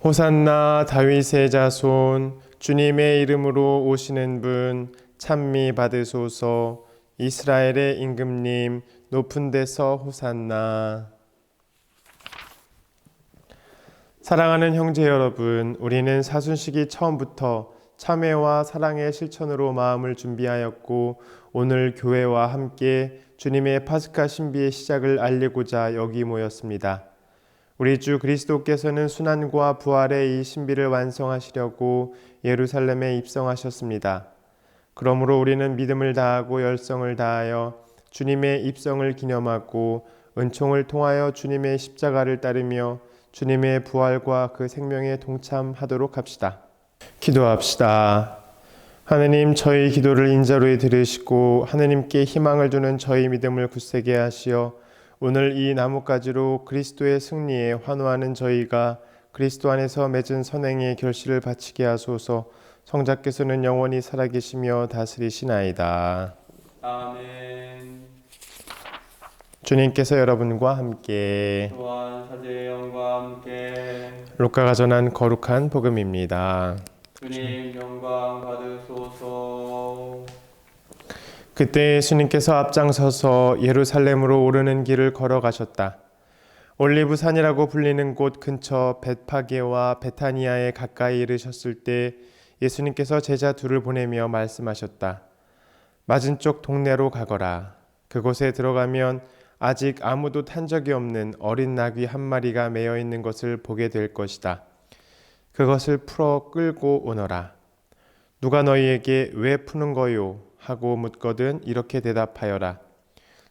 호산나 다윗의 자손 주님의 이름으로 오시는 분 찬미 받으소서. 이스라엘의 임금님 높은 데서 호산나. 사랑하는 형제 여러분, 우리는 사순식이 처음부터 참회와 사랑의 실천으로 마음을 준비하였고 오늘 교회와 함께 주님의 파스카 신비의 시작을 알리고자 여기 모였습니다. 우리 주 그리스도께서는 순환과 부활의 이 신비를 완성하시려고 예루살렘에 입성하셨습니다. 그러므로 우리는 믿음을 다하고 열성을 다하여 주님의 입성을 기념하고 은총을 통하여 주님의 십자가를 따르며 주님의 부활과 그 생명에 동참하도록 합시다. 기도합시다. 하느님, 저희 기도를 인자로이 들으시고 하느님께 희망을 두는 저희 믿음을 굳세게 하시어 오늘 이 나뭇가지로 그리스도의 승리에 환호하는 저희가 그리스도 안에서 맺은 선행의 결실을 바치게 하소서. 성자께서는 영원히 살아계시며 다스리시나이다. 아멘. 주님께서 여러분과 함께 또한 사제의 영과 함께 루카가 전한 거룩한 복음입니다. 주님 영광 받으소서. 그때 예수님께서 앞장서서 예루살렘으로 오르는 길을 걸어가셨다. 올리브산이라고 불리는 곳 근처 벳파게와 베타니아에 가까이 이르셨을 때 예수님께서 제자 둘을 보내며 말씀하셨다. 맞은쪽 동네로 가거라. 그곳에 들어가면 아직 아무도 탄 적이 없는 어린 나귀 한 마리가 매여 있는 것을 보게 될 것이다. 그것을 풀어 끌고 오너라. 누가 너희에게 왜 푸는 거요? 하고 묻거든 이렇게 대답하여라.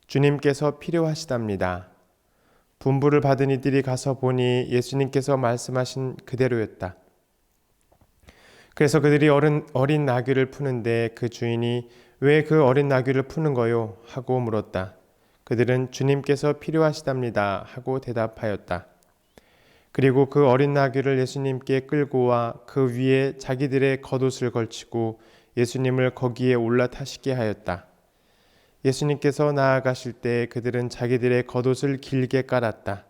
주님께서 필요하시답니다. 분부를 받은 이들이 가서 보니 예수님께서 말씀하신 그대로였다. 그래서 그들이 어린 나귀를 푸는데 그 주인이 왜 그 어린 나귀를 푸는 거요? 하고 물었다. 그들은 주님께서 필요하시답니다. 하고 대답하였다. 그리고 그 어린 나귀를 예수님께 끌고 와 그 위에 자기들의 겉옷을 걸치고 예수님을 거기에 올라타시게 하였다. 예수님께서 나아가실 때 그들은 자기들의 겉옷을 길게 깔았다.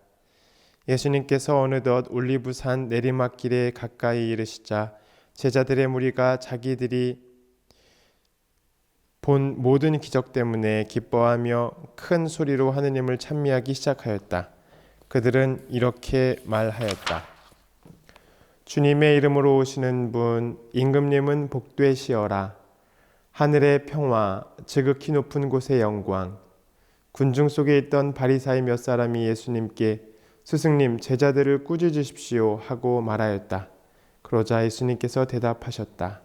예수님께서 어느덧 올리브산 내리막길에 가까이 이르시자 제자들의 무리가 자기들이 본 모든 기적 때문에 기뻐하며 큰 소리로 하느님을 찬미하기 시작하였다. 그들은 이렇게 말하였다. 주님의 이름으로 오시는 분, 임금님은 복되시어라. 하늘의 평화, 지극히 높은 곳의 영광. 군중 속에 있던 바리사의 몇 사람이 예수님께 스승님, 제자들을 꾸짖으십시오 하고 말하였다. 그러자 예수님께서 대답하셨다.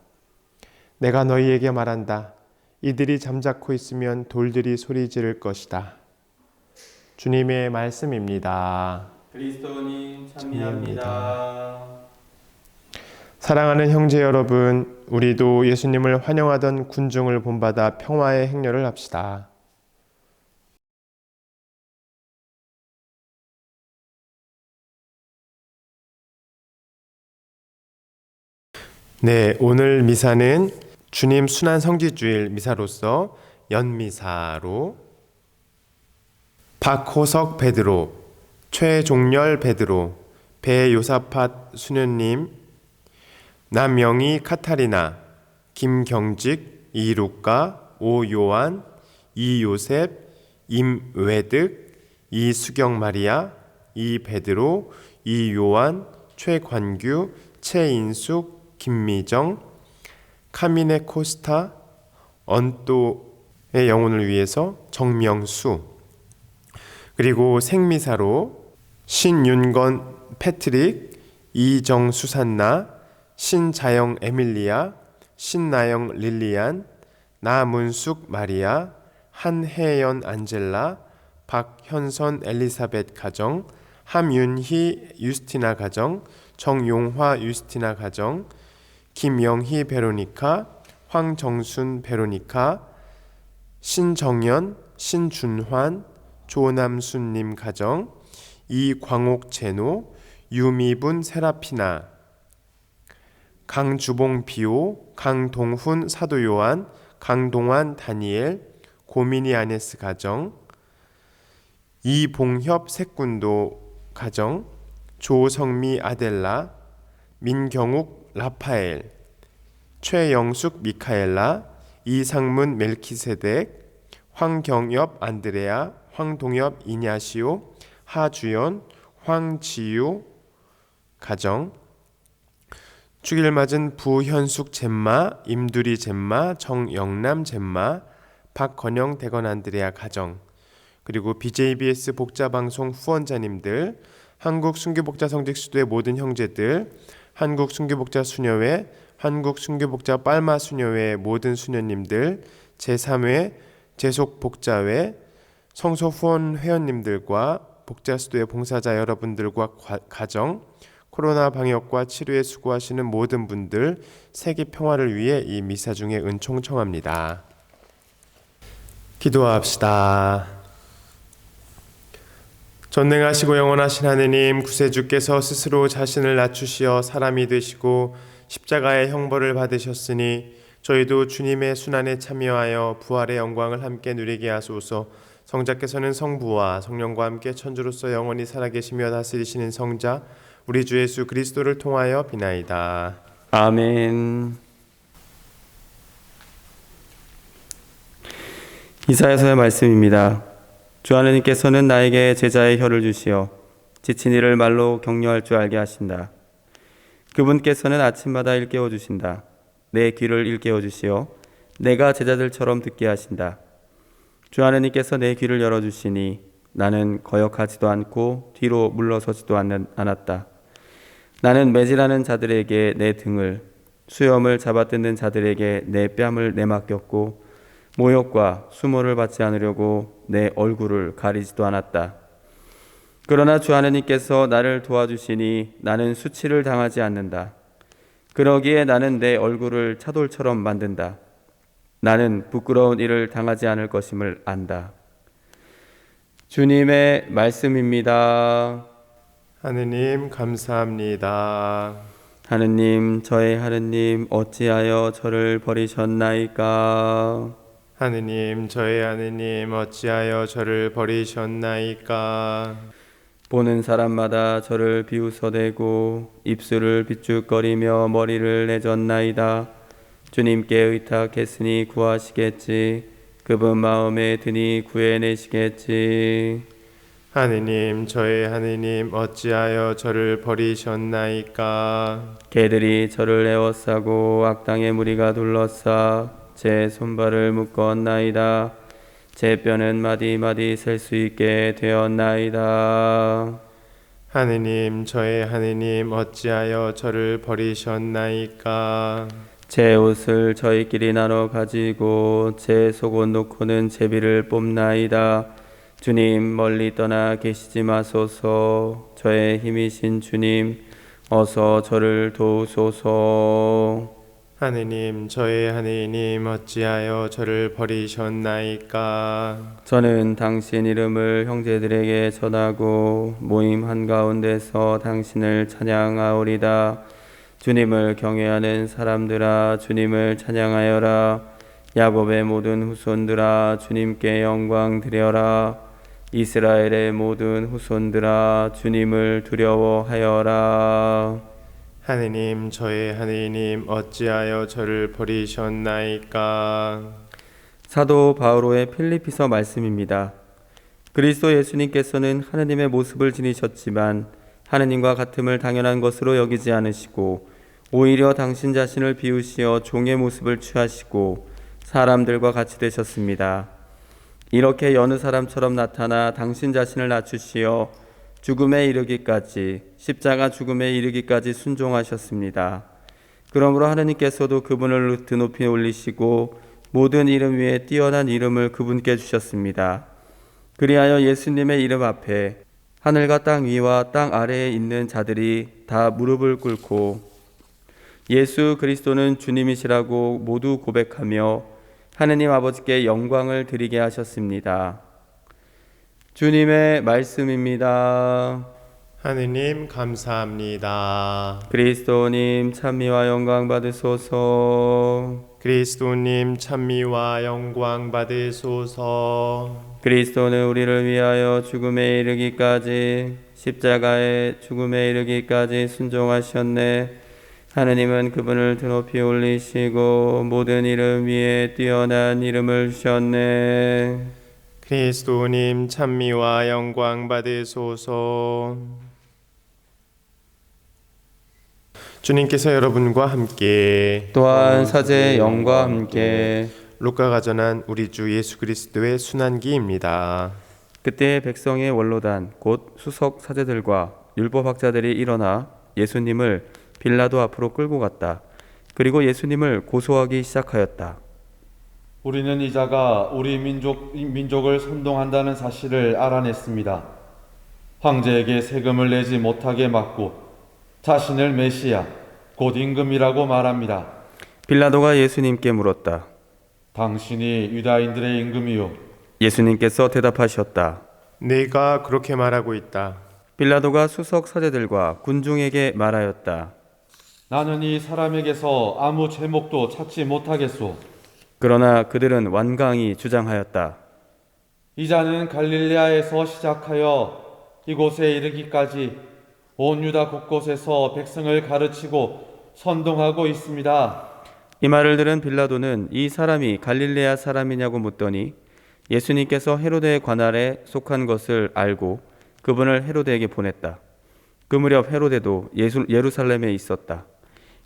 내가 너희에게 말한다. 이들이 잠자코 있으면 돌들이 소리 지를 것이다. 주님의 말씀입니다. 그리스도님 찬미합니다. 사랑하는 형제 여러분, 우리도 예수님을 환영하던 군중을 본받아 평화의 행렬을 합시다. 네, 오늘 미사는 주님 순환 성지주일 미사로서 연미사로 박호석 베드로, 최종렬 베드로, 배요사팟 수녀님, 남영희 카타리나, 김경직, 이루카, 오요한, 이요셉, 임외득, 이수경 마리아, 이베드로, 이요한, 최관규, 최인숙, 김미정, 카미네 코스타, 언또의 영혼을 위해서 정명수, 그리고 생미사로 신윤건 패트릭, 이정수산나, 신자영 에밀리아, 신나영 릴리안, 나문숙 마리아, 한혜연 안젤라, 박현선 엘리사벳 가정, 함윤희 유스티나 가정, 정용화 유스티나 가정, 김영희 베로니카, 황정순 베로니카, 신정연, 신준환, 조남순님 가정, 이광옥 제노, 유미분 세라피나, 강주봉 비오, 강동훈 사도요한, 강동환 다니엘, 고민이 아네스 가정, 이봉협 색군도 가정, 조성미 아델라, 민경욱 라파엘, 최영숙 미카엘라, 이상문 멜키세덱, 황경엽 안드레아, 황동엽 이냐시오, 하주연, 황지유 가정, 축일 맞은 부현숙 젬마, 임두리 젬마, 정영남 젬마, 박건영 대건 안드레아 가정, 그리고 BJBS 복자방송 후원자님들, 한국 순교복자 성직수도의 모든 형제들, 한국 순교복자 수녀회, 한국 순교복자 빨마 수녀회 모든 수녀님들, 제3회 제속복자회, 성소 후원 회원님들과 복자수도의 봉사자 여러분들과 가정, 코로나 방역과 치료에 수고하시는 모든 분들 세계 평화를 위해 이 미사 중에 은총 청합니다. 기도합시다. 전능하시고 영원하신 하느님, 구세주께서 스스로 자신을 낮추시어 사람이 되시고 십자가의 형벌을 받으셨으니 저희도 주님의 순환에 참여하여 부활의 영광을 함께 누리게 하소서. 성자께서는 성부와 성령과 함께 천주로서 영원히 살아계시며 다스리시는 성자 우리 주 예수 그리스도를 통하여 비나이다. 아멘. 이사야서의 말씀입니다. 주 하느님께서는 나에게 제자의 혀를 주시어 지친 이를 말로 격려할 줄 알게 하신다. 그분께서는 아침마다 일깨워 주신다. 내 귀를 일깨워 주시어 내가 제자들처럼 듣게 하신다. 주 하느님께서 내 귀를 열어주시니 나는 거역하지도 않고 뒤로 물러서지도 않았다. 나는 매질하는 자들에게 내 등을, 수염을 잡아뜯는 자들에게 내 뺨을 내맡겼고 모욕과 수모를 받지 않으려고 내 얼굴을 가리지도 않았다. 그러나 주 하느님께서 나를 도와주시니 나는 수치를 당하지 않는다. 그러기에 나는 내 얼굴을 차돌처럼 만든다. 나는 부끄러운 일을 당하지 않을 것임을 안다. 주님의 말씀입니다. 하느님 감사합니다. 하느님, 저의 하느님, 어찌하여 저를 버리셨나이까? 하느님, 저의 하느님, 어찌하여 저를 버리셨나이까? 보는 사람마다 저를 비웃어대고 입술을 비축거리며 머리를 내젓나이다. 주님께 의탁했으니 구하시겠지. 그분 마음에 드니 구해내시겠지. 하느님, 저의 하느님, 어찌하여 저를 버리셨나이까? 개들이 저를 에워싸고 악당의 무리가 둘러싸 제 손발을 묶었나이다. 제 뼈는 마디마디 셀 수 있게 되었나이다. 하느님, 저의 하느님, 어찌하여 저를 버리셨나이까? 제 옷을 저희끼리 나눠 가지고 제 속옷 놓고는 제비를 뽑나이다. 주님, 멀리 떠나 계시지 마소서. 저의 힘이신 주님, 어서 저를 도우소서. 하느님, 저의 하느님, 어찌하여 저를 버리셨나이까? 저는 당신 이름을 형제들에게 전하고 모임 한가운데서 당신을 찬양하오리다. 주님을 경외하는 사람들아, 주님을 찬양하여라. 야곱의 모든 후손들아, 주님께 영광 드려라. 이스라엘의 모든 후손들아, 주님을 두려워하여라. 하느님, 저의 하느님, 어찌하여 저를 버리셨나이까? 사도 바오로의 필리피서 말씀입니다. 그리스도 예수님께서는 하느님의 모습을 지니셨지만 하느님과 같음을 당연한 것으로 여기지 않으시고 오히려 당신 자신을 비우시어 종의 모습을 취하시고 사람들과 같이 되셨습니다. 이렇게 여느 사람처럼 나타나 당신 자신을 낮추시어 죽음에 이르기까지, 십자가 죽음에 이르기까지 순종하셨습니다. 그러므로 하느님께서도 그분을 드높이 올리시고 모든 이름 위에 뛰어난 이름을 그분께 주셨습니다. 그리하여 예수님의 이름 앞에 하늘과 땅 위와 땅 아래에 있는 자들이 다 무릎을 꿇고 예수 그리스도는 주님이시라고 모두 고백하며 하느님 아버지께 영광을 드리게 하셨습니다. 주님의 말씀입니다. 하느님 감사합니다. 그리스도님 찬미와 영광 받으소서. 그리스도님 찬미와 영광 받으소서. 그리스도는 우리를 위하여 죽음에 이르기까지 십자가의 죽음에 이르기까지 순종하셨네. 하느님은 그분을 드높이 올리시고 모든 이름 위에 뛰어난 이름을 주셨네. 그리스도님 찬미와 영광 받으소서. 주님께서 여러분과 함께 또한 사제의 영과 함께 루카가 전한 우리 주 예수 그리스도의 순환기입니다. 그때 백성의 원로단 곧 수석 사제들과 율법학자들이 일어나 예수님을 빌라도 앞으로 끌고 갔다. 그리고 예수님을 고소하기 시작하였다. 우리는 이 자가 우리 민족을 선동한다는 사실을 알아냈습니다. 황제에게 세금을 내지 못하게 막고 자신을 메시아, 곧 임금이라고 말합니다. 빌라도가 예수님께 물었다. 당신이 유다인들의 임금이요. 예수님께서 대답하셨다. 내가 그렇게 말하고 있다. 빌라도가 수석 사제들과 군중에게 말하였다. 나는 이 사람에게서 아무 제목도 찾지 못하겠소. 그러나 그들은 완강히 주장하였다. 이 자는 갈릴레아에서 시작하여 이곳에 이르기까지 온 유다 곳곳에서 백성을 가르치고 선동하고 있습니다. 이 말을 들은 빌라도는 이 사람이 갈릴레아 사람이냐고 묻더니 예수님께서 헤로데의 관할에 속한 것을 알고 그분을 헤로데에게 보냈다. 그 무렵 헤로데도 예루살렘에 있었다.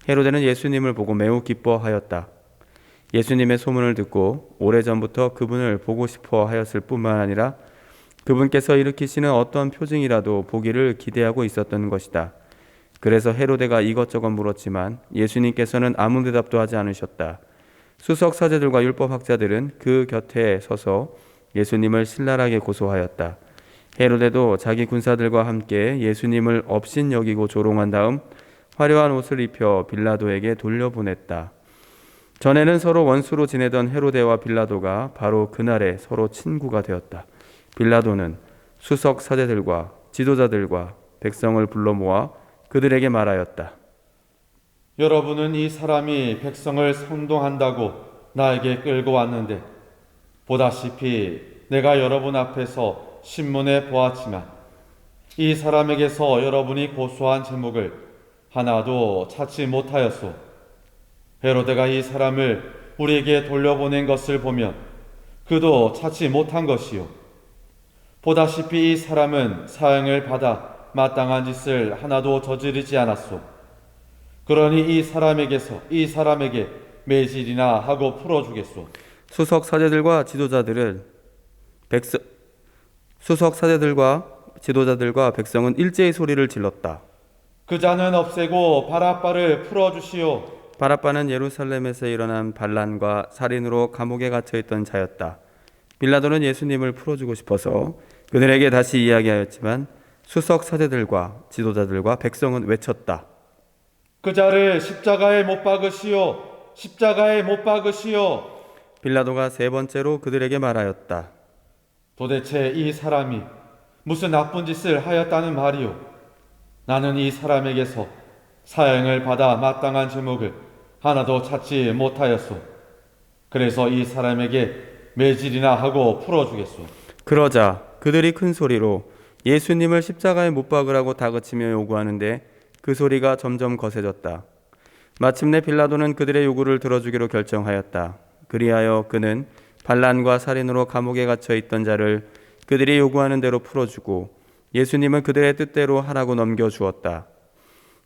헤로데는 예수님을 보고 매우 기뻐하였다. 예수님의 소문을 듣고 오래전부터 그분을 보고 싶어 하였을 뿐만 아니라 그분께서 일으키시는 어떤 표징이라도 보기를 기대하고 있었던 것이다. 그래서 헤로데가 이것저것 물었지만 예수님께서는 아무 대답도 하지 않으셨다. 수석 사제들과 율법학자들은 그 곁에 서서 예수님을 신랄하게 고소하였다. 헤로데도 자기 군사들과 함께 예수님을 업신여기고 조롱한 다음 화려한 옷을 입혀 빌라도에게 돌려보냈다. 전에는 서로 원수로 지내던 헤로데와 빌라도가 바로 그날에 서로 친구가 되었다. 빌라도는 수석 사제들과 지도자들과 백성을 불러 모아 그들에게 말하였다. 여러분은 이 사람이 백성을 선동한다고 나에게 끌고 왔는데 보다시피 내가 여러분 앞에서 신문에 보았지만 이 사람에게서 여러분이 고소한 제목을 하나도 찾지 못하였소. 헤로데가 이 사람을 우리에게 돌려보낸 것을 보면 그도 찾지 못한 것이요. 보다시피 이 사람은 사형을 받아 마땅한 짓을 하나도 저지르지 않았소. 그러니 이 사람에게 매질이나 하고 풀어주겠소. 수석 사제들과 지도자들과 백성은 일제히 소리를 질렀다. 그 자는 없애고 바라빠를 풀어주시오. 바라빠는 예루살렘에서 일어난 반란과 살인으로 감옥에 갇혀 있던 자였다. 빌라도는 예수님을 풀어주고 싶어서 그들에게 다시 이야기하였지만 수석 사제들과 지도자들과 백성은 외쳤다. 그 자를 십자가에 못 박으시오. 십자가에 못 박으시오. 빌라도가 세 번째로 그들에게 말하였다. 도대체 이 사람이 무슨 나쁜 짓을 하였다는 말이오. 나는 이 사람에게서 사형을 받아 마땅한 제목을 하나도 찾지 못하였소. 그래서 이 사람에게 매질이나 하고 풀어주겠소. 그러자 그들이 큰 소리로 예수님을 십자가에 못 박으라고 다그치며 요구하는데 그 소리가 점점 거세졌다. 마침내 빌라도는 그들의 요구를 들어주기로 결정하였다. 그리하여 그는 반란과 살인으로 감옥에 갇혀 있던 자를 그들이 요구하는 대로 풀어주고 예수님은 그들의 뜻대로 하라고 넘겨주었다.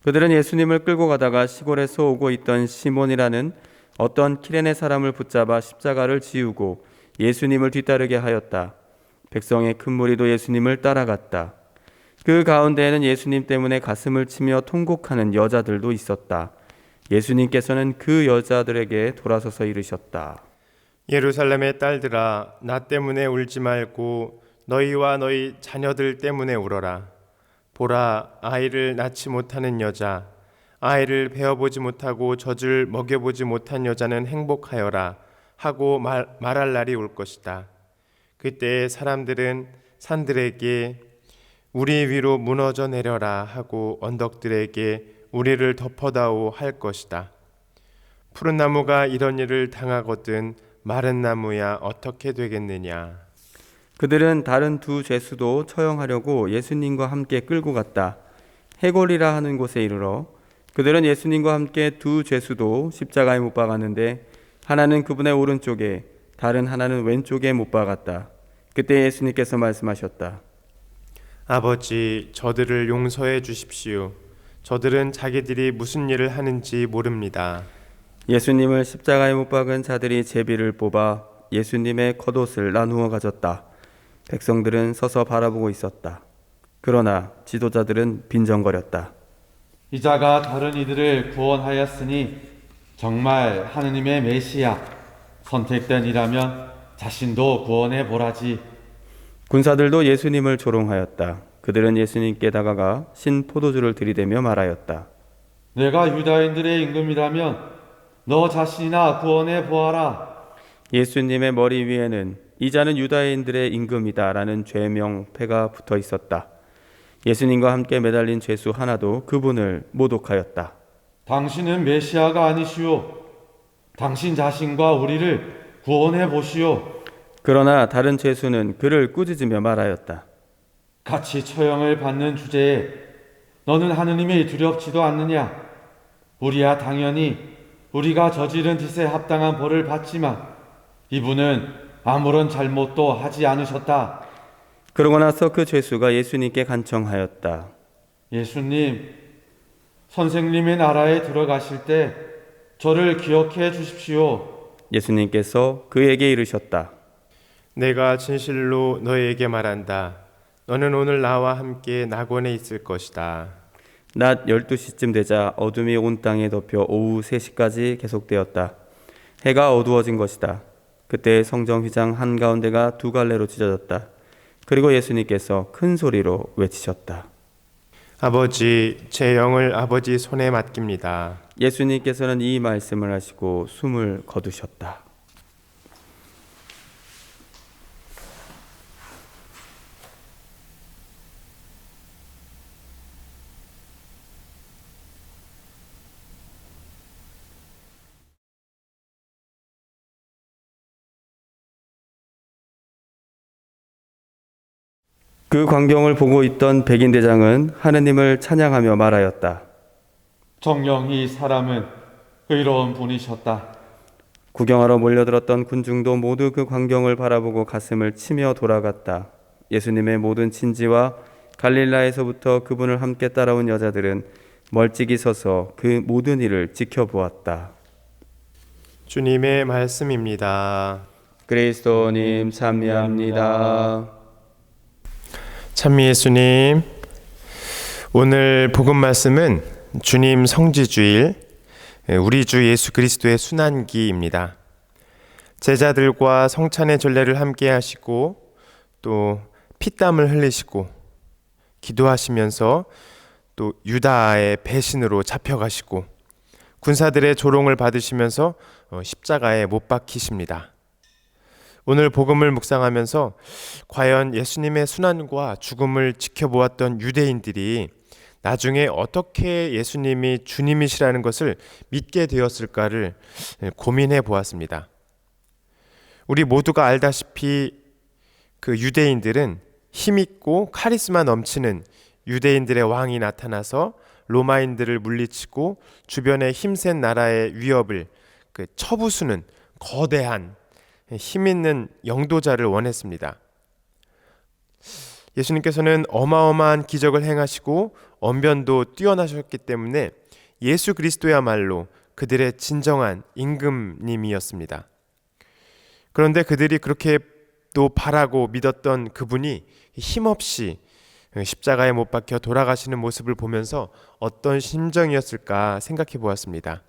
그들은 예수님을 끌고 가다가 시골에서 오고 있던 시몬이라는 어떤 키레네 사람을 붙잡아 십자가를 지우고 예수님을 뒤따르게 하였다. 백성의 큰 무리도 예수님을 따라갔다. 그 가운데에는 예수님 때문에 가슴을 치며 통곡하는 여자들도 있었다. 예수님께서는 그 여자들에게 돌아서서 이르셨다. 예루살렘의 딸들아, 나 때문에 울지 말고 너희와 너희 자녀들 때문에 울어라. 보라, 아이를 낳지 못하는 여자, 아이를 베어보지 못하고 젖을 먹여보지 못한 여자는 행복하여라 하고 말할 날이 올 것이다. 그때 사람들은 산들에게 우리 위로 무너져 내려라 하고 언덕들에게 우리를 덮어다오 할 것이다. 푸른 나무가 이런 일을 당하거든 마른 나무야 어떻게 되겠느냐. 그들은 다른 두 죄수도 처형하려고 예수님과 함께 끌고 갔다. 해골이라 하는 곳에 이르러 그들은 예수님과 함께 두 죄수도 십자가에 못 박았는데 하나는 그분의 오른쪽에 다른 하나는 왼쪽에 못 박았다. 그때 예수님께서 말씀하셨다. 아버지, 저들을 용서해 주십시오. 저들은 자기들이 무슨 일을 하는지 모릅니다. 예수님을 십자가에 못 박은 자들이 제비를 뽑아 예수님의 겉옷을 나누어 가졌다. 백성들은 서서 바라보고 있었다. 그러나 지도자들은 빈정거렸다. 이 자가 다른 이들을 구원하였으니 정말 하느님의 메시아 선택된 이라면 자신도 구원해 보라지. 군사들도 예수님을 조롱하였다. 그들은 예수님께 다가가 신 포도주를 들이대며 말하였다. 내가 유다인들의 임금이라면 너 자신이나 구원해 보아라. 예수님의 머리 위에는 이 자는 유다인들의 임금이다라는 죄명패가 붙어 있었다. 예수님과 함께 매달린 죄수 하나도 그분을 모독하였다. 당신은 메시아가 아니시오. 당신 자신과 우리를 구원해 보시오. 그러나 다른 죄수는 그를 꾸짖으며 말하였다. 같이 처형을 받는 주제에 너는 하느님이 두렵지도 않느냐? 우리야 당연히 우리가 저지른 짓에 합당한 벌을 받지만 이분은 아무런 잘못도 하지 않으셨다. 그러고 나서 그 죄수가 예수님께 간청하였다. 예수님, 선생님의 나라에 들어가실 때 저를 기억해 주십시오. 예수님께서 그에게 이르셨다. 내가 진실로 너희에게 말한다. 너는 오늘 나와 함께 낙원에 있을 것이다. 낮 12시쯤 되자 어둠이 온 땅에 덮여 오후 3시까지 계속되었다. 해가 어두워진 것이다. 그때 성정 휘장 한가운데가 두 갈래로 찢어졌다. 그리고 예수님께서 큰 소리로 외치셨다. 아버지, 제 영을 아버지 손에 맡깁니다. 예수님께서는 이 말씀을 하시고 숨을 거두셨다. 그 광경을 보고 있던 백인 대장은 하느님을 찬양하며 말하였다. 정녕 이 사람은 의로운 분이셨다. 구경하러 몰려들었던 군중도 모두 그 광경을 바라보고 가슴을 치며 돌아갔다. 예수님의 모든 친지와 갈릴라에서부터 그분을 함께 따라온 여자들은 멀찍이 서서 그 모든 일을 지켜보았다. 주님의 말씀입니다. 그리스도님 찬미합니다. 찬미 예수님, 오늘 복음 말씀은 주님 성지주일, 우리 주 예수 그리스도의 순환기입니다. 제자들과 성찬의 전례를 함께 하시고 또 피땀을 흘리시고 기도하시면서 또 유다의 배신으로 잡혀가시고 군사들의 조롱을 받으시면서 십자가에 못 박히십니다. 오늘 복음을 묵상하면서 과연 예수님의 순환과 죽음을 지켜보았던 유대인들이 나중에 어떻게 예수님이 주님이시라는 것을 믿게 되었을까를 고민해 보았습니다. 우리 모두가 알다시피 그 유대인들은 힘있고 카리스마 넘치는 유대인들의 왕이 나타나서 로마인들을 물리치고 주변의 힘센 나라의 위협을 쳐부수는 거대한 힘있는 영도자를 원했습니다. 예수님께서는 어마어마한 기적을 행하시고 언변도 뛰어나셨기 때문에 예수 그리스도야말로 그들의 진정한 임금님이었습니다. 그런데 그들이 그렇게 또 바라고 믿었던 그분이 힘없이 십자가에 못 박혀 돌아가시는 모습을 보면서 어떤 심정이었을까 생각해 보았습니다.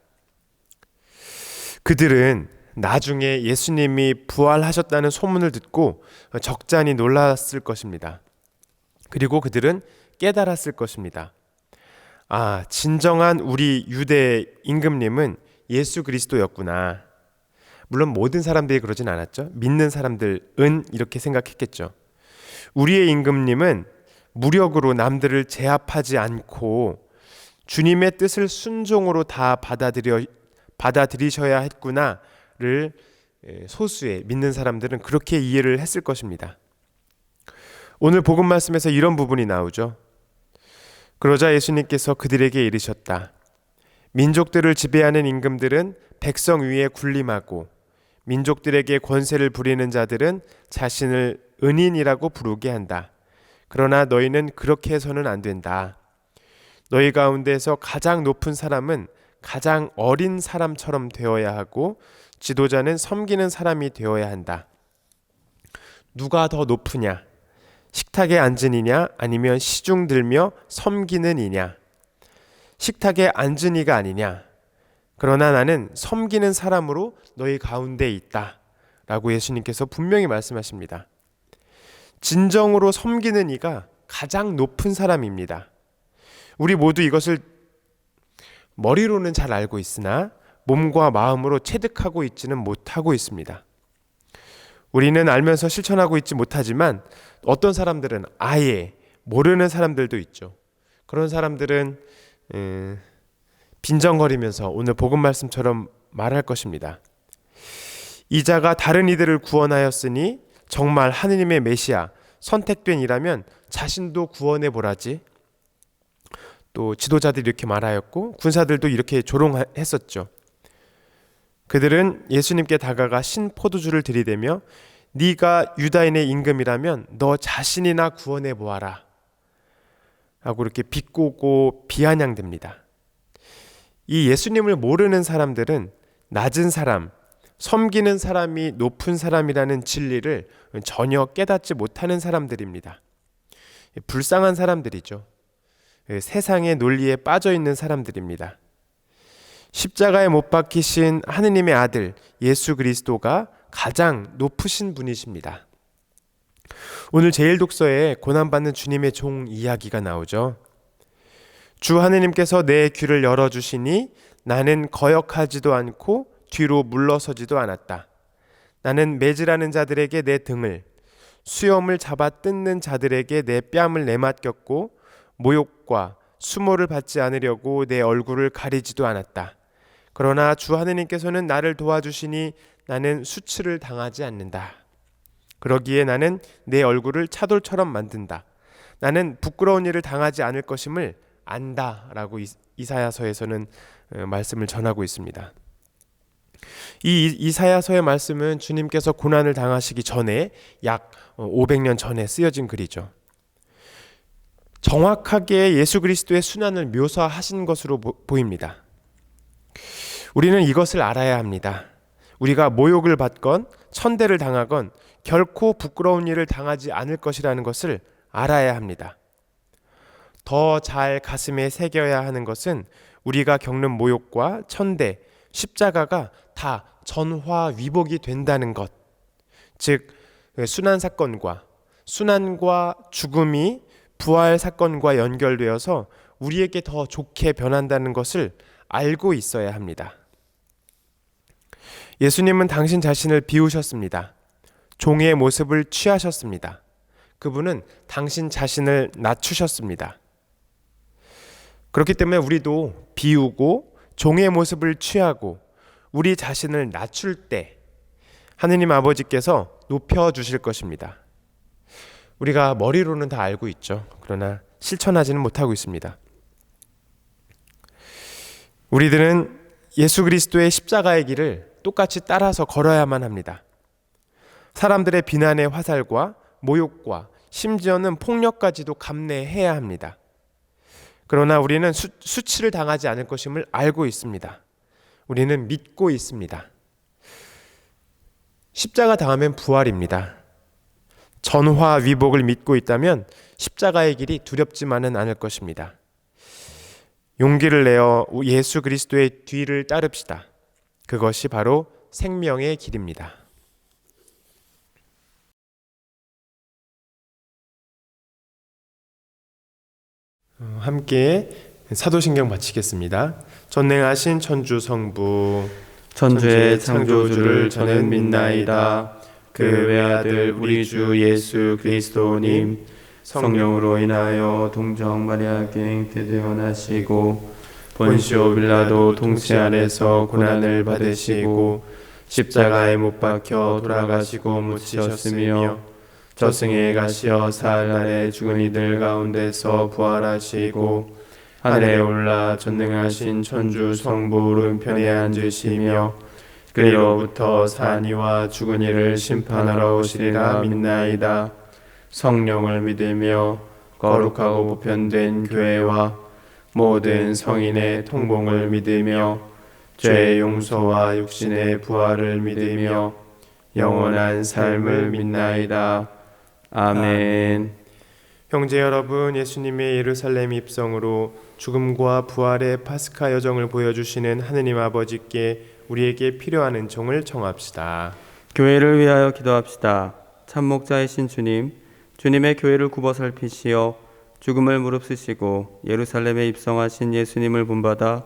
그들은 나중에 예수님이 부활하셨다는 소문을 듣고 적잖이 놀랐을 것입니다. 그리고 그들은 깨달았을 것입니다. 아, 진정한 우리 유대 임금님은 예수 그리스도였구나. 물론 모든 사람들이 그러진 않았죠. 믿는 사람들은 이렇게 생각했겠죠. 우리의 임금님은 무력으로 남들을 제압하지 않고 주님의 뜻을 순종으로 다 받아들이셔야 했구나를 소수의 믿는 사람들은 그렇게 이해를 했을 것입니다. 오늘 복음 말씀에서 이런 부분이 나오죠. 그러자 예수님께서 그들에게 이르셨다. 민족들을 지배하는 임금들은 백성 위에 군림하고 민족들에게 권세를 부리는 자들은 자신을 은인이라고 부르게 한다. 그러나 너희는 그렇게 해서는 안 된다. 너희 가운데서 가장 높은 사람은 가장 어린 사람처럼 되어야 하고 지도자는 섬기는 사람이 되어야 한다. 누가 더 높으냐? 식탁에 앉은 이냐 아니면 시중 들며 섬기는 이냐? 식탁에 앉은 이가 아니냐? 그러나 나는 섬기는 사람으로 너희 가운데 있다. 라고 예수님께서 분명히 말씀하십니다. 진정으로 섬기는 이가 가장 높은 사람입니다. 우리 모두 이것을 머리로는 잘 알고 있으나 몸과 마음으로 체득하고 있지는 못하고 있습니다. 우리는 알면서 실천하고 있지 못하지만 어떤 사람들은 아예 모르는 사람들도 있죠. 그런 사람들은 빈정거리면서 오늘 복음 말씀처럼 말할 것입니다. 이자가 다른 이들을 구원하였으니 정말 하느님의 메시아 선택된 이라면 자신도 구원해 보라지. 또 지도자들이 이렇게 말하였고 군사들도 이렇게 조롱했었죠. 그들은 예수님께 다가가 신 포도주를 들이대며 네가 유다인의 임금이라면 너 자신이나 구원해 보아라 라고 이렇게 비꼬고 비아냥됩니다. 이 예수님을 모르는 사람들은 낮은 사람, 섬기는 사람이 높은 사람이라는 진리를 전혀 깨닫지 못하는 사람들입니다. 불쌍한 사람들이죠. 세상의 논리에 빠져 있는 사람들입니다. 십자가에 못 박히신 하느님의 아들 예수 그리스도가 가장 높으신 분이십니다. 오늘 제1독서에 고난받는 주님의 종 이야기가 나오죠. 주 하느님께서 내 귀를 열어주시니 나는 거역하지도 않고 뒤로 물러서지도 않았다. 나는 매질하는 자들에게 내 등을, 수염을 잡아 뜯는 자들에게 내 뺨을 내맡겼고 모욕과 수모를 받지 않으려고 내 얼굴을 가리지도 않았다. 그러나 주 하느님께서는 나를 도와주시니 나는 수치를 당하지 않는다. 그러기에 나는 내 얼굴을 차돌처럼 만든다. 나는 부끄러운 일을 당하지 않을 것임을 안다 라고 이사야서에서는 말씀을 전하고 있습니다. 이 이사야서의 말씀은 주님께서 고난을 당하시기 전에 약 500년 전에 쓰여진 글이죠. 정확하게 예수 그리스도의 순환을 묘사하신 것으로 보입니다. 우리는 이것을 알아야 합니다. 우리가 모욕을 받건 천대를 당하건 결코 부끄러운 일을 당하지 않을 것이라는 것을 알아야 합니다. 더 잘 가슴에 새겨야 하는 것은 우리가 겪는 모욕과 천대, 십자가가 다 전화위복이 된다는 것. 즉 순환 사건과 순환과 죽음이 부활 사건과 연결되어서 우리에게 더 좋게 변한다는 것을 알고 있어야 합니다. 예수님은 당신 자신을 비우셨습니다. 종의 모습을 취하셨습니다. 그분은 당신 자신을 낮추셨습니다. 그렇기 때문에 우리도 비우고 종의 모습을 취하고 우리 자신을 낮출 때 하느님 아버지께서 높여주실 것입니다. 우리가 머리로는 다 알고 있죠. 그러나 실천하지는 못하고 있습니다. 우리들은 예수 그리스도의 십자가의 길을 똑같이 따라서 걸어야만 합니다. 사람들의 비난의 화살과 모욕과 심지어는 폭력까지도 감내해야 합니다. 그러나 우리는 수치를 당하지 않을 것임을 알고 있습니다. 우리는 믿고 있습니다. 십자가 당하면 부활입니다. 전화위복을 믿고 있다면 십자가의 길이 두렵지만은 않을 것입니다. 용기를 내어 예수 그리스도의 뒤를 따릅시다. 그것이 바로 생명의 길입니다. 함께 사도신경 마치겠습니다. 전능하신 천주 성부 천주의 창조주를 저는 믿나이다. 그 외아들 우리 주 예수 그리스도님 성령으로 인하여 동정 마리아께 잉태되어나시고 본시오 빌라도 통치 아래서 고난을 받으시고 십자가에 못 박혀 돌아가시고 묻히셨으며 저승에 가시어 사흘 날에 죽은 이들 가운데서 부활하시고 하늘에 올라 전능하신 천주 성부 오른편에 앉으시며 그리로부터 산 이와 죽은 이를 심판하러 오시리라 믿나이다. 성령을 믿으며 거룩하고 보편된 교회와 모든 성인의 통공을 믿으며 죄의 용서와 육신의 부활을 믿으며 영원한 삶을 믿나이다. 아멘. 형제 여러분, 예수님의 예루살렘 입성으로 죽음과 부활의 파스카 여정을 보여주시는 하느님 아버지께 우리에게 필요한 은총을 청합시다. 교회를 위하여 기도합시다. 참목자이신 주님, 주님의 교회를 굽어 살피시어 죽음을 무릅쓰시고 예루살렘에 입성하신 예수님을 본받아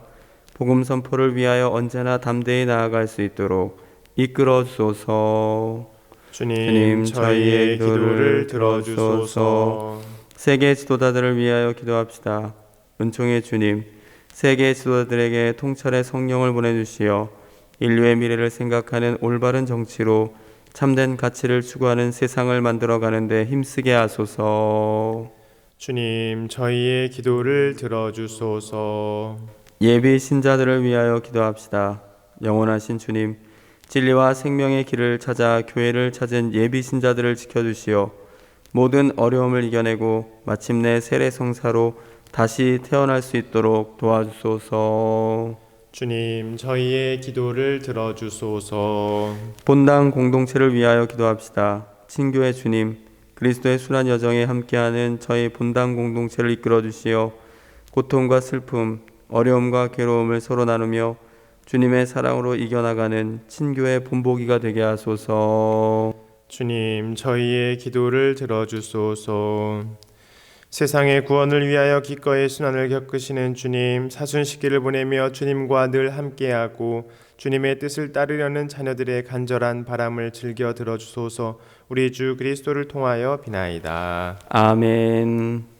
복음 선포를 위하여 언제나 담대히 나아갈 수 있도록 이끌어 주소서. 주님, 저희의 기도를 들어주소서. 세계 지도자들을 위하여 기도합시다. 은총의 주님, 세계 지도자들에게 통찰의 성령을 보내주시어 인류의 미래를 생각하는 올바른 정치로 참된 가치를 추구하는 세상을 만들어가는 데 힘쓰게 하소서. 주님, 저희의 기도를 들어주소서. 예비 신자들을 위하여 기도합시다. 영원하신 주님, 진리와 생명의 길을 찾아 교회를 찾은 예비 신자들을 지켜주시어 모든 어려움을 이겨내고 마침내 세례 성사로 다시 태어날 수 있도록 도와주소서. 주님, 저희의 기도를 들어주소서. 본당 공동체를 위하여 기도합시다. 친교의 주님, 그리스도의 순환 여정에 함께하는 저희 본당 공동체를 이끌어 주시어 고통과 슬픔, 어려움과 괴로움을 서로 나누며 주님의 사랑으로 이겨나가는 친교의 본보기가 되게 하소서. 주님, 저희의 기도를 들어주소서. 세상의 구원을 위하여 기꺼이 순환을 겪으시는 주님, 사순식기를 보내며 주님과 늘 함께하고 주님의 뜻을 따르려는 자녀들의 간절한 바람을 즐겨 들어주소서. 우리 주 그리스도를 통하여 비나이다. 아멘.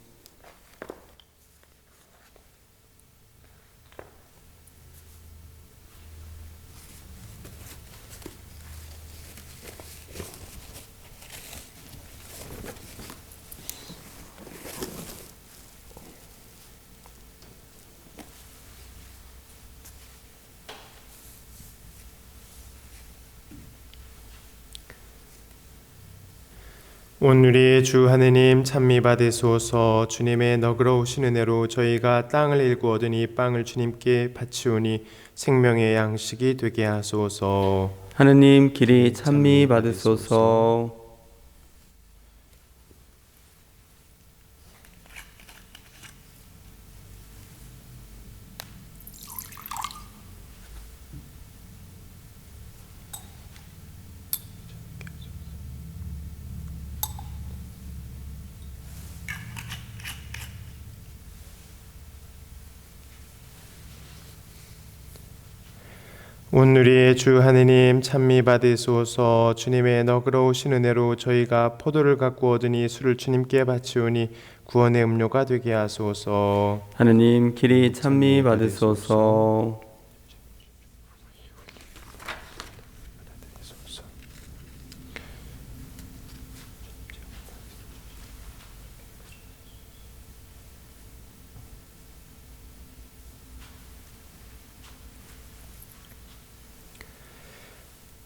오늘의 주 하느님 찬미 받으소서. 주님의 너그러우신 은혜로 저희가 땅을 일구 얻으니 빵을 주님께 바치오니 생명의 양식이 되게 하소서. 하느님 길이 찬미 받으소서. 오늘의 주 하느님 찬미 받으소서. 주님의 너그러우신 은혜로 저희가 포도를 갖고 얻으니 술을 주님께 바치오니 구원의 음료가 되게 하소서. 하느님 길이 찬미 받으소서.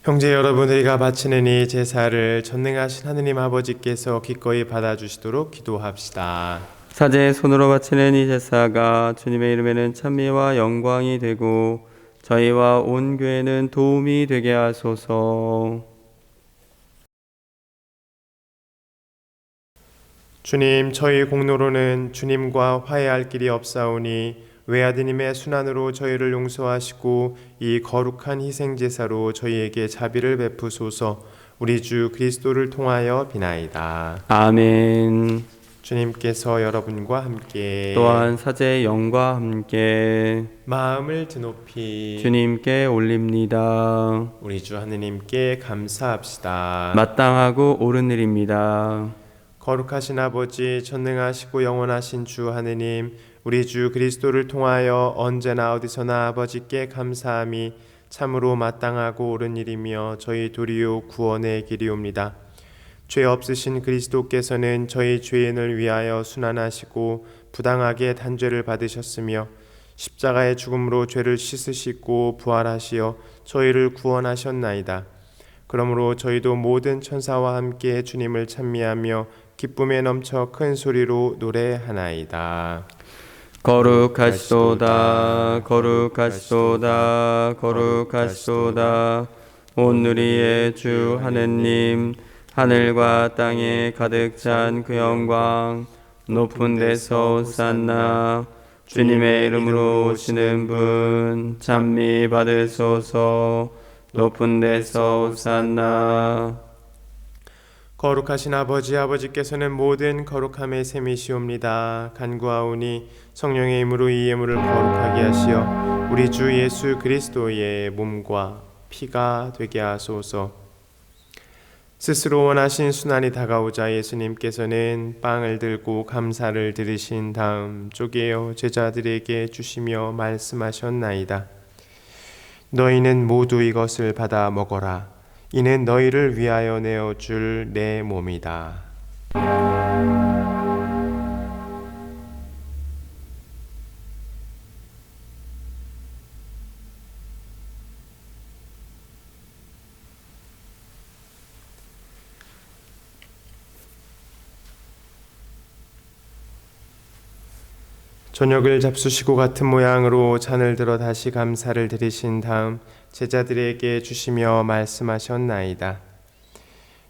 형제 여러분, 우리가 바치는 이 제사를 전능하신 하느님 아버지께서 기꺼이 받아주시도록 기도합시다. 사제의 손으로 바치는 이 제사가 주님의 이름에는 찬미와 영광이 되고 저희와 온 교회는 도움이 되게 하소서. 주님, 저희 공로로는 주님과 화해할 길이 없사오니 외아드님의 순환으로 저희를 용서하시고 이 거룩한 희생제사로 저희에게 자비를 베푸소서. 우리 주 그리스도를 통하여 비나이다. 아멘. 주님께서 여러분과 함께 또한 사제의 영과 함께 마음을 드높이 주님께 올립니다. 우리 주 하느님께 감사합시다. 마땅하고 옳은 일입니다. 거룩하신 아버지, 전능하시고 영원하신 주 하느님, 우리 주 그리스도를 통하여 언제나 어디서나 아버지께 감사함이 참으로 마땅하고 옳은 일이며 저희 도리요 구원의 길이옵니다. 죄 없으신 그리스도께서는 저희 죄인을 위하여 순환하시고 부당하게 단죄를 받으셨으며 십자가의 죽음으로 죄를 씻으시고 부활하시어 저희를 구원하셨나이다. 그러므로 저희도 모든 천사와 함께 주님을 찬미하며 기쁨에 넘쳐 큰 소리로 노래하나이다. 거룩하시도다 거룩하시도다 거룩하시도다 온누리의 주 하느님 하늘과 땅에 가득 찬 그 영광 높은 데서 호산나 주님의 이름으로 오시는 분 찬미 받으소서 높은 데서 호산나 거룩하신 아버지께서는 모든 거룩함의 셈이시옵니다. 간구하오니 성령의 힘으로 이 예물을 거룩하게 하시어 우리 주 예수 그리스도의 몸과 피가 되게 하소서. 스스로 원하신 순환이 다가오자 예수님께서는 빵을 들고 감사를 드리신 다음 쪼개어 제자들에게 주시며 말씀하셨나이다. 너희는 모두 이것을 받아 먹어라. 이는 너희를 위하여 내어줄 내 몸이다. 저녁을 잡수시고 같은 모양으로 잔을 들어 다시 감사를 드리신 다음 제자들에게 주시며 말씀하셨나이다.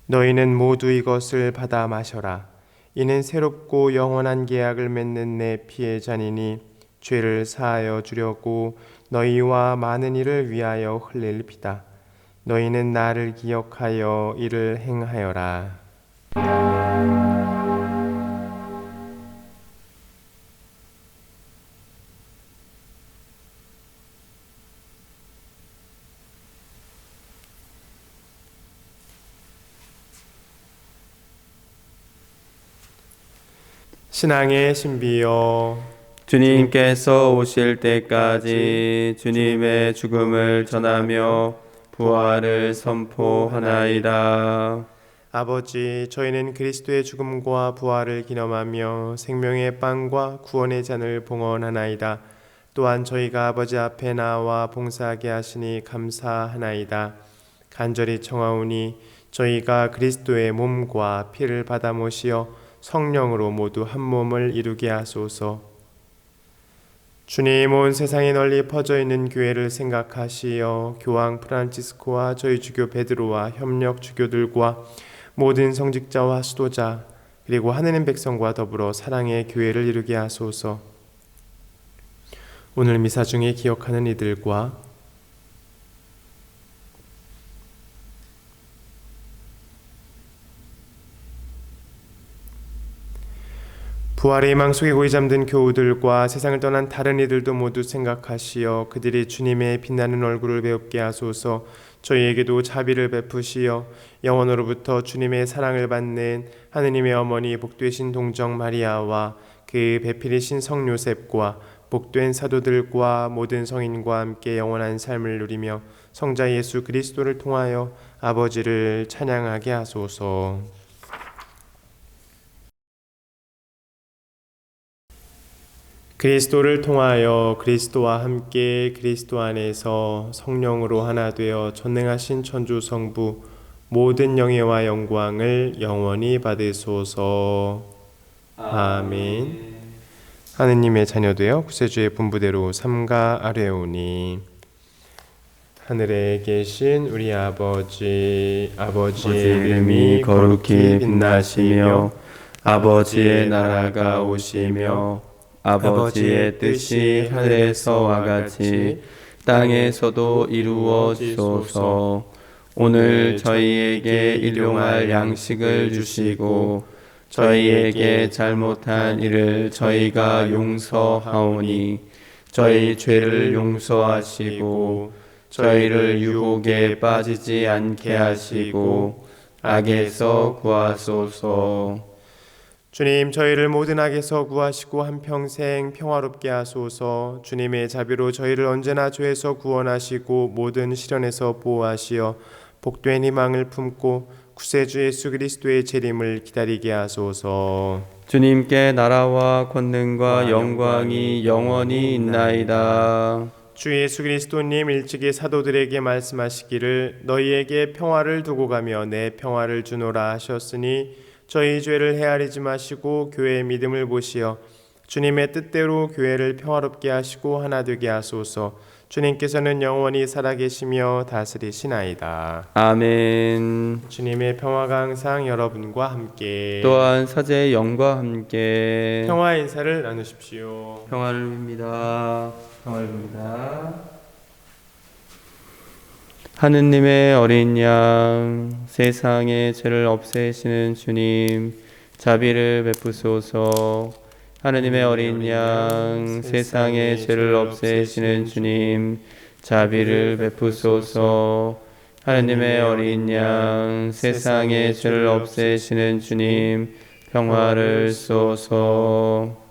너희는 모두 이것을 받아 마셔라. 이는 새롭고 영원한 계약을 맺는 내 피의 잔이니 죄를 사하여 주려고 너희와 많은 이를 위하여 흘릴 피다. 너희는 나를 기억하여 이를 행하여라. 신앙의 신비여 주님께서 오실 때까지 주님의 죽음을 전하며 부활을 선포하나이다. 아버지, 저희는 그리스도의 죽음과 부활을 기념하며 생명의 빵과 구원의 잔을 봉헌하나이다. 또한 저희가 아버지 앞에 나와 봉사하게 하시니 감사하나이다. 간절히 청하오니 저희가 그리스도의 몸과 피를 받아 모시어 성령으로 모두 한 몸을 이루게 하소서. 주님, 온 세상에 널리 퍼져 있는 교회를 생각하시어 교황 프란치스코와 저희 주교 베드로와 협력 주교들과 모든 성직자와 수도자 그리고 하느님 백성과 더불어 사랑의 교회를 이루게 하소서. 오늘 미사 중에 기억하는 이들과 부활의 희망 속에 고이 잠든 교우들과 세상을 떠난 다른 이들도 모두 생각하시어 그들이 주님의 빛나는 얼굴을 배웁게 하소서. 저희에게도 자비를 베푸시어 영원으로부터 주님의 사랑을 받는 하느님의 어머니 복되신 동정 마리아와 그 배필이신 성 요셉과 복된 사도들과 모든 성인과 함께 영원한 삶을 누리며 성자 예수 그리스도를 통하여 아버지를 찬양하게 하소서. 그리스도를 통하여 그리스도와 함께 그리스도 안에서 성령으로 하나 되어 전능하신 천주 성부 모든 영예와 영광을 영원히 받으소서. 아멘. 하느님의 자녀되어 구세주의 분부대로 삼가 아뢰오니 하늘에 계신 우리 아버지의 이름이 거룩히 빛나시며 아버지의 나라가 오시며 아버지의 뜻이 하늘에서와 같이 땅에서도 이루어지소서. 오늘 저희에게 일용할 양식을 주시고 저희에게 잘못한 일을 저희가 용서하오니 저희 죄를 용서하시고 저희를 유혹에 빠지지 않게 하시고 악에서 구하소서. 주님, 저희를 모든 악에서 구하시고 한평생 평화롭게 하소서. 주님의 자비로 저희를 언제나 죄에서 구원하시고 모든 시련에서 보호하시어 복된 희망을 품고 구세주 예수 그리스도의 재림을 기다리게 하소서. 주님께 나라와 권능과 영광이 영원히 있나이다. 주 예수 그리스도님 일찍이 사도들에게 말씀하시기를 너희에게 평화를 두고 가며 내 평화를 주노라 하셨으니 저희 죄를 헤아리지 마시고 교회의 믿음을 보시어 주님의 뜻대로 교회를 평화롭게 하시고 하나 되게 하소서. 주님께서는 영원히 살아계시며 다스리시나이다. 아멘. 주님의 평화가 항상 여러분과 함께 또한 사제의 영과 함께 평화 인사를 나누십시오. 평화를 빕니다. 평화를 빕니다. 하느님의 어린 양, 세상의 죄를 없애시는 주님, 자비를 베푸소서. 하느님의 어린 양, 세상의 죄를 없애시는 주님, 자비를 베푸소서. 하느님의 어린 양, 세상의 죄를 없애시는 주님, 평화를 쏘소.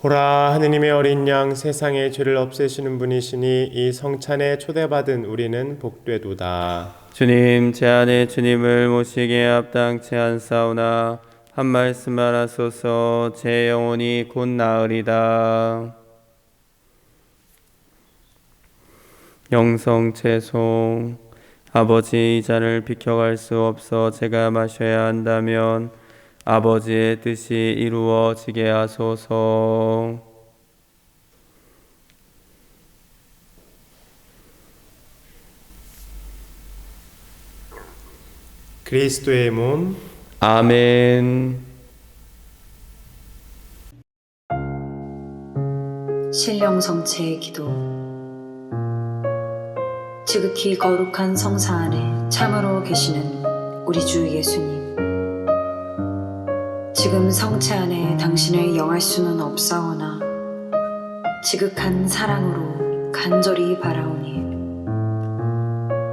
보라, 하느님의 어린 양, 세상의 죄를 없애시는 분이시니 이 성찬에 초대받은 우리는 복되도다. 주님, 제 안에 주님을 모시기에 합당치 않사오나 한 말씀만 하소서. 제 영혼이 곧 나으리다. 영성채송. 아버지, 이 잔을 비켜갈 수 없어 제가 마셔야 한다면 아버지의 뜻이 이루어지게 하소서. 그리스도의 몸, 아멘. 신령성체의 기도. 지극히 거룩한 성사 안에 참으로 계시는 우리 주 예수님, 지금 성체 안에 당신을 영할 수는 없사오나 지극한 사랑으로 간절히 바라오니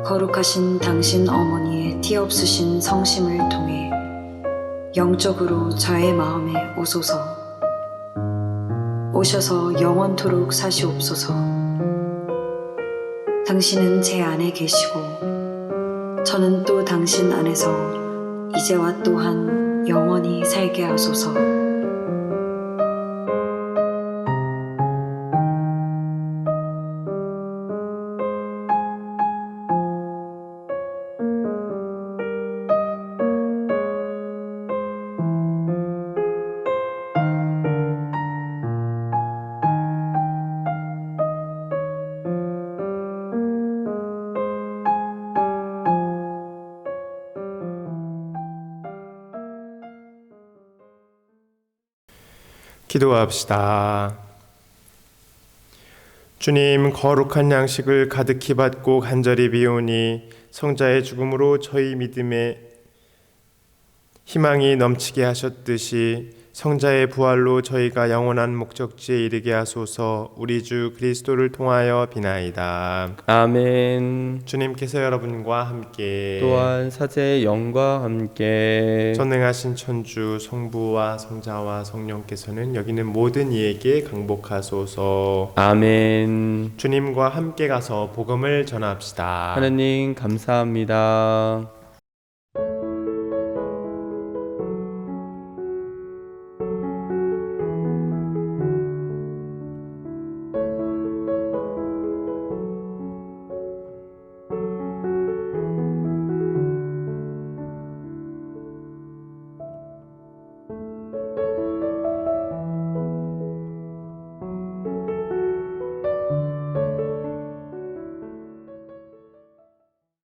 거룩하신 당신 어머니의 티없으신 성심을 통해 영적으로 저의 마음에 오소서. 오셔서 영원토록 사시옵소서. 당신은 제 안에 계시고 저는 또 당신 안에서 이제와 또한 영원히 살게 하소서. 기도합시다. 주님, 거룩한 양식을 가득히 받고 간절히 비오니 성자의 죽음으로 저희 믿음에 희망이 넘치게 하셨듯이 성자의 부활로 저희가 영원한 목적지에 이르게 하소서. 우리 주 그리스도를 통하여 비나이다. 아멘. 주님께서 여러분과 함께 또한 사제의 영과 함께 전능하신 천주 성부와 성자와 성령께서는 여기는 모든 이에게 강복하소서. 아멘. 주님과 함께 가서 복음을 전합시다. 하느님 감사합니다.